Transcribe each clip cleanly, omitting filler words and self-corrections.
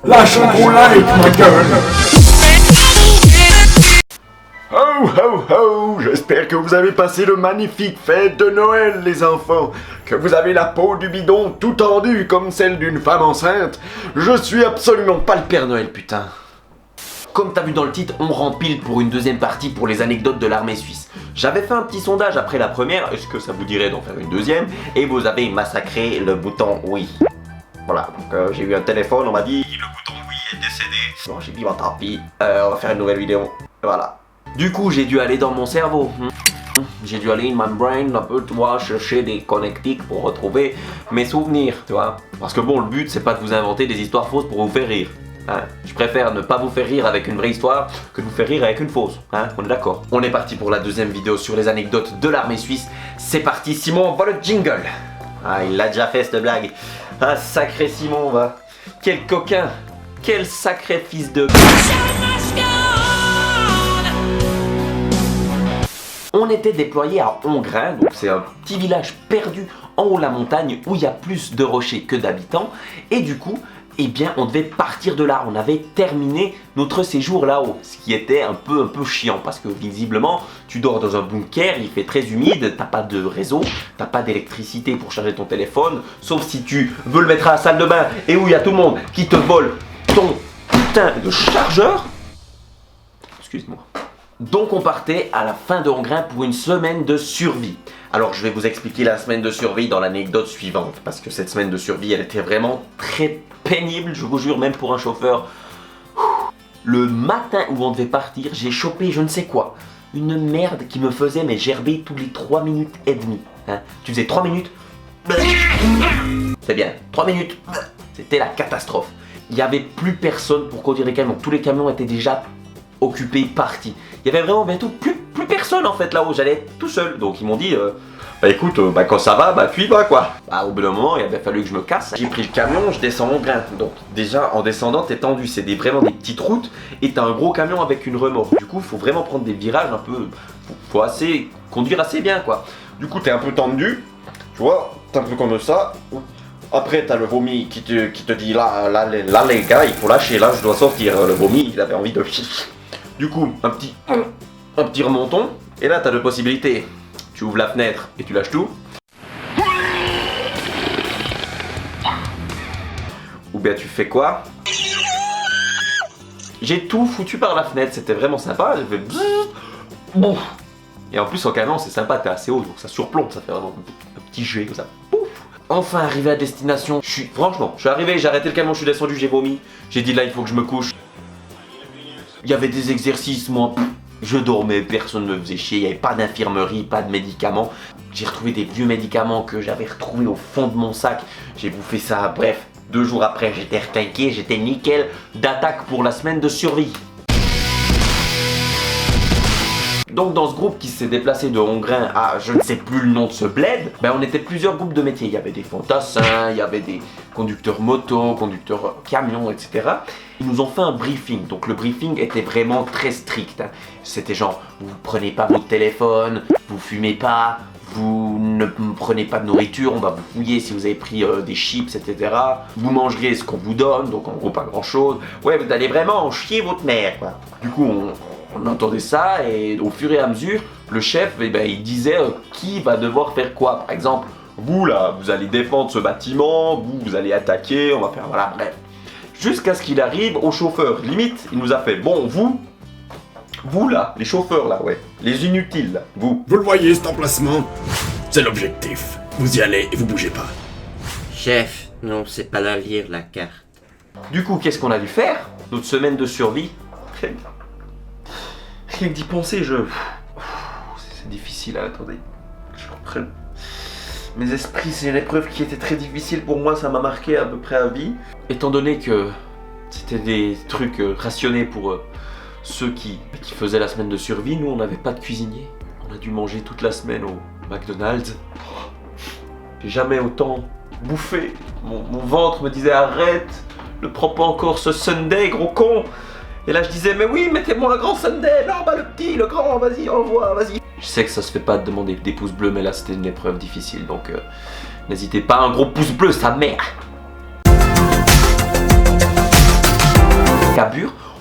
Lâche un gros like, ma gueule. Ho ho ho, j'espère que vous avez passé de magnifiques fêtes de Noël les enfants, que vous avez la peau du bidon tout tendue comme celle d'une femme enceinte. Je suis absolument pas le Père Noël, putain. Comme t'as vu dans le titre, on rempile pour une deuxième partie pour les anecdotes de l'armée suisse. J'avais fait un petit sondage après la première, est-ce que ça vous dirait d'en faire une deuxième? Et vous avez massacré le bouton oui. Voilà, donc j'ai eu un téléphone, on m'a dit le bouton oui est décédé. Bon, j'ai dit bon tant pis, on va faire une nouvelle vidéo. Voilà. Du coup, j'ai dû aller dans mon cerveau. J'ai dû aller in my brain un peu, tu vois, chercher des connectiques pour retrouver mes souvenirs, tu vois. Parce que bon, le but, c'est pas de vous inventer des histoires fausses pour vous faire rire. Hein. Je préfère ne pas vous faire rire avec une vraie histoire que de vous faire rire avec une fausse. Hein. On est d'accord. On est parti pour la deuxième vidéo sur les anecdotes de l'armée suisse. C'est parti, Simon, envoie le jingle. Ah, il l'a déjà fait cette blague. Ah, sacré Simon, va. Quel coquin. Quel sacré fils de... On était déployé à Hongrin, donc c'est un petit village perdu en haut de la montagne où il y a plus de rochers que d'habitants. Et du coup, eh bien, on devait partir de là. On avait terminé notre séjour là-haut, ce qui était un peu chiant parce que visiblement, tu dors dans un bunker, il fait très humide, t'as pas de réseau, t'as pas d'électricité pour charger ton téléphone, sauf si tu veux le mettre à la salle de bain et où il y a tout le monde qui te vole ton putain de chargeur. Excuse-moi. Donc on partait à la fin de Hongrin pour une semaine de survie. Alors je vais vous expliquer la semaine de survie dans l'anecdote suivante, parce que cette semaine de survie elle était vraiment très pénible, je vous jure, même pour un chauffeur. Le matin où on devait partir, j'ai chopé je ne sais quoi, une merde qui me faisait mais gerber tous les 3 minutes et demie. Hein. Tu faisais 3 minutes, c'est bien, 3 minutes, c'était la catastrophe. Il n'y avait plus personne pour conduire les camions, tous les camions étaient déjà occupé, parti. Il y avait vraiment bientôt plus personne en fait là-haut, j'allais être tout seul. Donc ils m'ont dit, bah écoute, quand ça va, bah tu y vas quoi. Bah au bout d'un moment, il avait fallu que je me casse. J'ai pris le camion, je descends en grain. Donc déjà en descendant, t'es tendu, c'est vraiment des petites routes et t'as un gros camion avec une remorque. Du coup, il faut vraiment prendre des virages un peu, faut assez conduire assez bien quoi. Du coup, t'es un peu tendu, tu vois, t'es un peu comme ça. Après, t'as le vomi qui te dit là les gars, il faut lâcher, là je dois sortir. Le vomi, il avait envie de... Du coup, un petit remonton, et là t'as deux possibilités. Tu ouvres la fenêtre et tu lâches tout. Ou bien tu fais quoi? J'ai tout foutu par la fenêtre, c'était vraiment sympa, j'ai fait bzzz, et en plus au canon c'est sympa, t'es assez haut, donc ça surplombe, ça fait vraiment un petit jet comme ça. Pouf. Enfin arrivé à destination, franchement, je suis arrivé, j'ai arrêté le camion, je suis descendu, j'ai vomi. J'ai dit là il faut que je me couche. Il y avait des exercices, moi, je dormais, personne ne me faisait chier, il n'y avait pas d'infirmerie, pas de médicaments. J'ai retrouvé des vieux médicaments que j'avais retrouvés au fond de mon sac, j'ai bouffé ça, bref, 2 jours après j'étais retinqué, j'étais nickel, d'attaque pour la semaine de survie. Donc dans ce groupe qui s'est déplacé de Hongrin à je ne sais plus le nom de ce bled, ben on était plusieurs groupes de métiers. Il y avait des fantassins, il y avait des conducteurs moto, conducteurs camions, etc. Ils nous ont fait un briefing, donc le briefing était vraiment très strict. Hein. C'était genre, vous prenez pas votre téléphone, vous fumez pas, vous ne prenez pas de nourriture, on va vous fouiller si vous avez pris des chips, etc. Vous mangerez ce qu'on vous donne, donc en gros pas grand chose. Ouais, vous allez vraiment en chier votre mère, quoi. Du coup, on entendait ça et au fur et à mesure, le chef, eh ben, il disait qui va devoir faire quoi. Par exemple, vous là, vous allez défendre ce bâtiment, vous allez attaquer, on va faire voilà, bref. Jusqu'à ce qu'il arrive au chauffeur. Limite, il nous a fait, bon, vous là, les chauffeurs là, ouais, les inutiles là, vous. Vous le voyez cet emplacement? C'est l'objectif. Vous y allez et vous bougez pas. Chef, non, c'est pas la lire la carte. Du coup, qu'est-ce qu'on a dû faire? Notre semaine de survie. Rien que d'y penser, c'est difficile, hein, attendez. Je reprenne. Mes esprits, c'est une épreuve qui était très difficile pour moi, ça m'a marqué à peu près à vie. Étant donné que c'était des trucs rationnés pour ceux qui faisaient la semaine de survie, nous on n'avait pas de cuisinier. On a dû manger toute la semaine au McDonald's. J'ai jamais autant bouffé. Mon ventre me disait arrête, ne prends pas encore ce Sunday, gros con. Et là je disais mais oui, mettez-moi un grand Sunday. Non, bah le petit, le grand, vas-y, envoie, vas-y. Je sais que ça se fait pas de demander des pouces bleus, mais là c'était une épreuve difficile, donc n'hésitez pas, un gros pouce bleu, sa mère.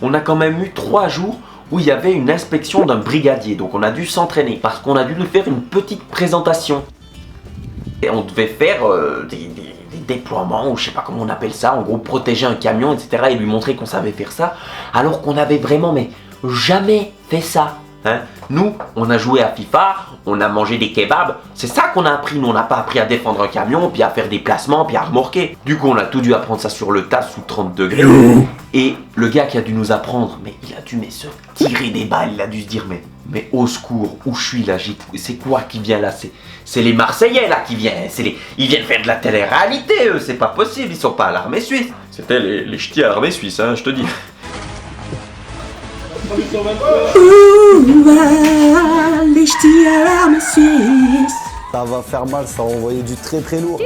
on a quand même eu 3 jours où il y avait une inspection d'un brigadier. Donc on a dû s'entraîner parce qu'on a dû lui faire une petite présentation. Et on devait faire des déploiements, ou je sais pas comment on appelle ça, en gros protéger un camion, etc. et lui montrer qu'on savait faire ça, alors qu'on avait vraiment mais jamais fait ça. Hein? Nous, on a joué à FIFA, on a mangé des kebabs, c'est ça qu'on a appris. Nous, on n'a pas appris à défendre un camion, puis à faire des placements, puis à remorquer. Du coup, on a tout dû apprendre ça sur le tas sous 30 degrés. Et le gars qui a dû nous apprendre, mais il a dû se tirer des balles, il a dû se dire mais au secours, où je suis là, c'est quoi qui vient là? C'est les Marseillais là qui viennent, ils viennent faire de la télé-réalité, eux, c'est pas possible, ils sont pas à l'armée suisse. C'était les ch'tis à l'armée suisse, hein, je te dis. Les ch'tis à l'armée suisse. Ça va faire mal, ça va envoyer du très très lourd.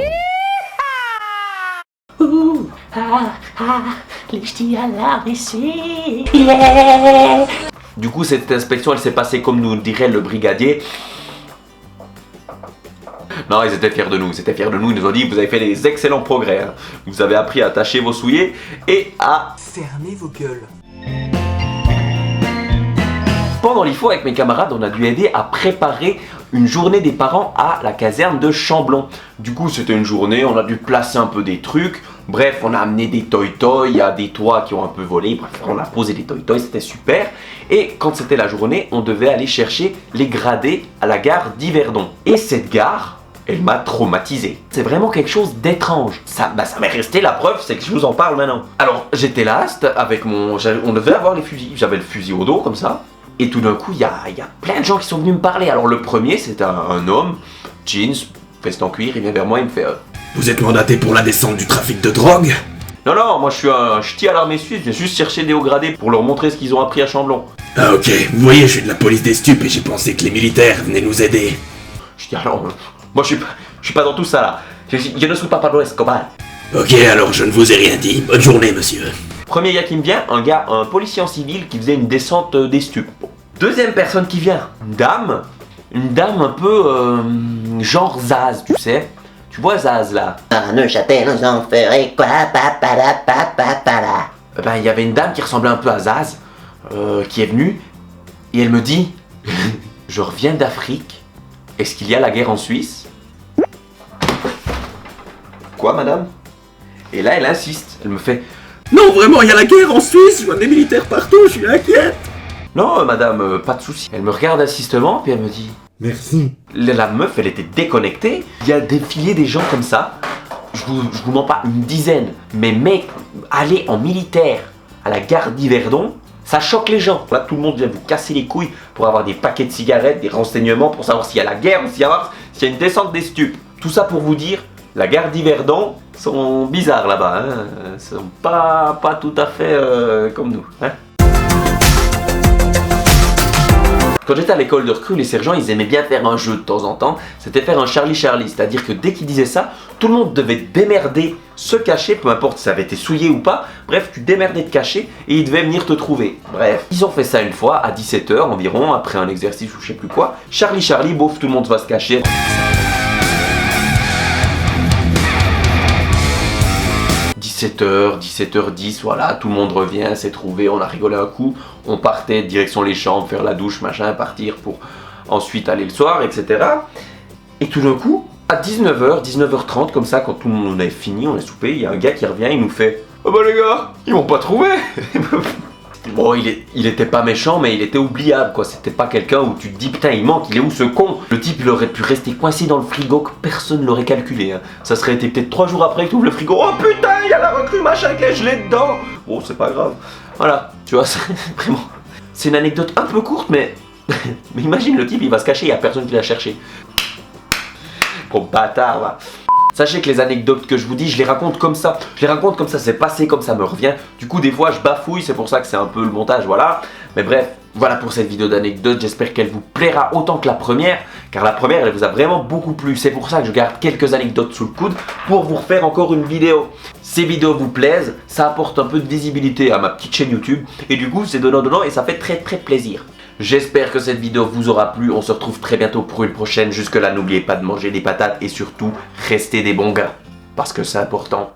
Les ch'tis à l'armée suisse. Yeah. Du coup, cette inspection, elle s'est passée comme nous dirait le brigadier. Non, ils étaient fiers de nous, ils nous ont dit, vous avez fait des excellents progrès. Hein. Vous avez appris à attacher vos souliers et à fermer vos gueules. Pendant l'IFO, avec mes camarades, on a dû aider à préparer une journée des parents à la caserne de Chamblon. Du coup, c'était une journée, on a dû placer un peu des trucs. Bref, on a amené des toy-toys, il y a des toits qui ont un peu volé. Bref, on a posé des toy-toys, c'était super. Et quand c'était la journée, on devait aller chercher les gradés à la gare d'Yverdon. Et cette gare, elle m'a traumatisé. C'est vraiment quelque chose d'étrange. Ça m'est resté, la preuve, c'est que je vous en parle maintenant. Alors, j'étais là, avec on devait avoir les fusils. J'avais le fusil au dos, comme ça. Et tout d'un coup, il y a plein de gens qui sont venus me parler. Alors le premier, c'est un homme, jeans, veste en cuir, il vient vers moi, il me fait Vous êtes mandaté pour la descente du trafic de drogue? Non, moi je suis un ch'ti à l'armée suisse, je viens juste chercher des hauts gradés pour leur montrer ce qu'ils ont appris à Chamblon. Ah ok, vous voyez, je suis de la police des stupes et j'ai pensé que les militaires venaient nous aider. Je dis alors, moi je suis pas dans tout ça là. Je ne suis pas Pablo Escobar. Ok, alors je ne vous ai rien dit. Bonne journée, monsieur. Premier gars qui me vient, un policier en civil qui faisait une descente des stupes. Deuxième personne qui vient, une dame un peu genre Zaz, tu sais. Tu vois Zaz là? À Neuchâtel, j'en ferai quoi? Ben il y avait une dame qui ressemblait un peu à Zaz, qui est venue, et elle me dit je reviens d'Afrique, est-ce qu'il y a la guerre en Suisse? Quoi madame? Et là elle insiste, elle me fait non, vraiment, il y a la guerre en Suisse, je vois des militaires partout, je suis inquiète. non madame, pas de souci. Elle me regarde insistement, puis elle me dit merci. La meuf, elle était déconnectée. Il y a défilé des gens comme ça. Je vous mens pas, une dizaine. Mais mec, aller en militaire à la gare d'Yverdon, ça choque les gens. Là, tout le monde vient vous casser les couilles pour avoir des paquets de cigarettes, des renseignements pour savoir s'il y a la guerre ou s'il y a une descente des stupes. Tout ça pour vous dire, la gare d'Yverdon sont bizarres là-bas. Hein. Ils sont pas tout à fait comme nous. Hein. Quand j'étais à l'école de recrue, les sergents, ils aimaient bien faire un jeu de temps en temps. C'était faire un Charlie Charlie, c'est-à-dire que dès qu'ils disaient ça, tout le monde devait démerder, se cacher, peu importe si ça avait été souillé ou pas. Bref, tu démerdais de cacher et ils devaient venir te trouver. Bref, ils ont fait ça une fois à 17h environ, après un exercice ou je sais plus quoi. Charlie Charlie, bouf, tout le monde va se cacher. h 17h10, voilà, tout le monde revient, s'est trouvé, on a rigolé un coup, on partait direction les chambres, faire la douche, machin, partir pour ensuite aller le soir, etc. Et tout d'un coup, à 19h, 19h30, comme ça, quand tout le monde est fini, on est soupé, il y a un gars qui revient, il nous fait « Oh bah les gars, ils m'ont pas trouvé !» Bon, il était pas méchant, mais il était oubliable, quoi. C'était pas quelqu'un où tu te dis, putain, il manque, il est où ce con? Le type, il aurait pu rester coincé dans le frigo que personne l'aurait calculé. Hein. Ça serait été peut-être 3 jours après que tu ouvres le frigo. Oh putain, il y a la recrue, machin, avec les gelées dedans. Bon, c'est pas grave. Voilà, tu vois, c'est vraiment... C'est une anecdote un peu courte, mais... mais imagine, le type, il va se cacher, il y a personne qui l'a cherché. Gros bâtard, va. Sachez que les anecdotes que je vous dis, je les raconte comme ça. Je les raconte comme ça, c'est passé, comme ça me revient. Du coup, des fois, je bafouille, c'est pour ça que c'est un peu le montage, voilà. Mais bref, voilà pour cette vidéo d'anecdotes. J'espère qu'elle vous plaira autant que la première, car la première, elle vous a vraiment beaucoup plu. C'est pour ça que je garde quelques anecdotes sous le coude pour vous refaire encore une vidéo. Ces vidéos vous plaisent, ça apporte un peu de visibilité à ma petite chaîne YouTube. Et du coup, c'est donnant-donnant et ça fait très plaisir. J'espère que cette vidéo vous aura plu, on se retrouve très bientôt pour une prochaine. Jusque là, n'oubliez pas de manger des patates et surtout, restez des bons gars, parce que c'est important.